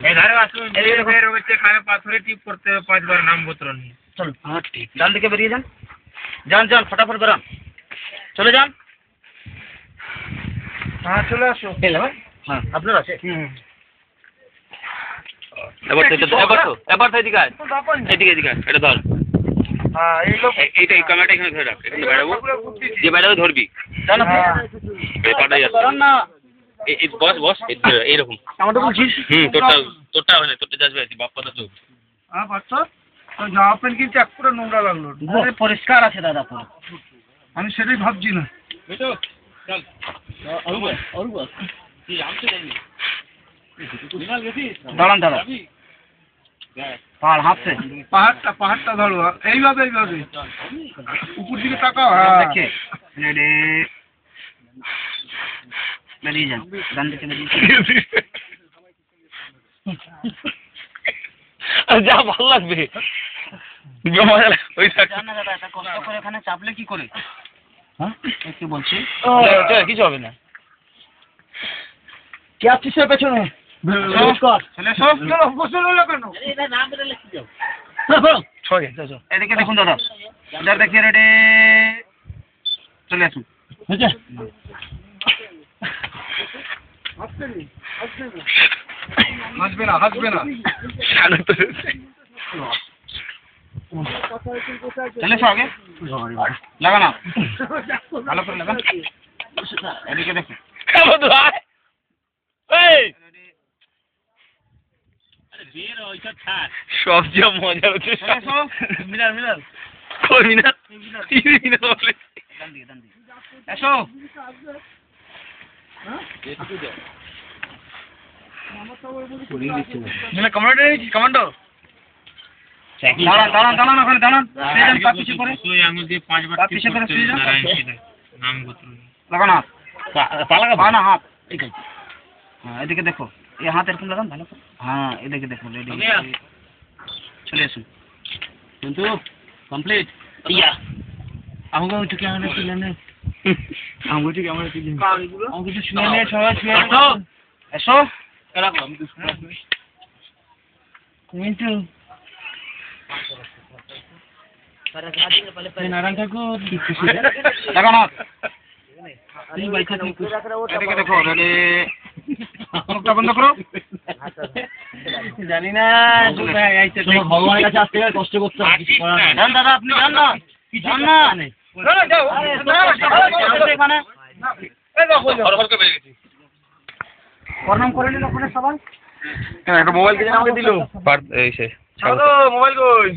এধারে আসুন, বের হচ্ছে খানে পাথরে টিপ করতে 5 বার নাম গোত্র নিয়ে। চলো। হ্যাঁ ঠিক, ডান দিকে বেরিয়ে যান, যান যান ফটাফট বেরান, চলে যান। হ্যাঁ চলে আসো। হ্যাঁ আপনার আছে। এবার তো এদিকে আয়, এদিকে আয়, এটা ধর। হ্যাঁ এই লোক এইটা এই ক্যামেরাটা এখানে ধরে রাখ, এখানে বাইরাবো, যে বাইরাবো ধরবি। জানো এই পাটাই আছে না, এই বস এইরকম। আমারটা বলছিস? তোরটা হয় না, তোরটা যাবে বাপ কথা তো। হ্যাঁ বাচ্চা তো জামা প্যান্ট কিনতে এক পুরো নোংরা লাগলো। আরে পরিষ্কার আছে দাদা পুরো। আমি সেটাই ভাবছি না। দাঁড়ান দাদা, পাহাড় হাঁটছে, পাহাড়টা ধরো এইভাবে উপর দিকে তাকাও। হ্যাঁ দেখে রেডি, বেরিয়ে যান, ডান দিকে বেরিয়ে যা ভালো লাগবে, মজা লাগবে ওই যান না দাদা, এটা কষ্ট করে এখানে চাপলে কি করে? হ্যাঁ একটু বলছি, কিছু হবে না। কে আসছিস পেছনে? এদিকে দেখুন দাদা, এটার দেখিয়ে রেডি, চলে আসুন। হাসবে না হাসবে না। চলে এসো আগে, লাগানা ভালো করে লাগান। এদিকে দেখুন, সবচেয়ে মজা হচ্ছে মিনার মিনার ওই মিনার বলে এসো। কমান্ডো দাঁড়ান দাঁড়ান দাঁড়ান, ওখানে দাঁড়ান, পা পিছিয়ে করে, আঙুল দিয়ে 5 বার পা পিছিয়ে করে শুয়ে যান। নাম গোত্র লাগানো হাত, পা না হাত, ঠিক আছে। হ্যাঁ এদিকে দেখো, এই হাত এরকম লাগান ভালো করে। হ্যাঁ এদিকে দেখো, রেডি, চলে আসুন। কিন্তু কমপ্লিট ইয়া আমাকে ওইটা কেমন তুলে নে, আমাকে ওইটা কেমন তুলে নে, আমাকে কিছু শুনে নে, সবাই শুয়ে এসো এসো। কিন্তু নারায়ণ ঠাকুর লাগানো হাত, এদিকে দেখো, রেডি, মুখটা বন্ধ করো। জানি না ভগবানের কাছে আসতে গেলে কষ্ট করতে হবে। যান দাদা, আপনি যান না, যান না, প্রণাম করে নিন ওখানে সবাই। একটা মোবাইল কিনে আমাকে দিল মোবাইল কই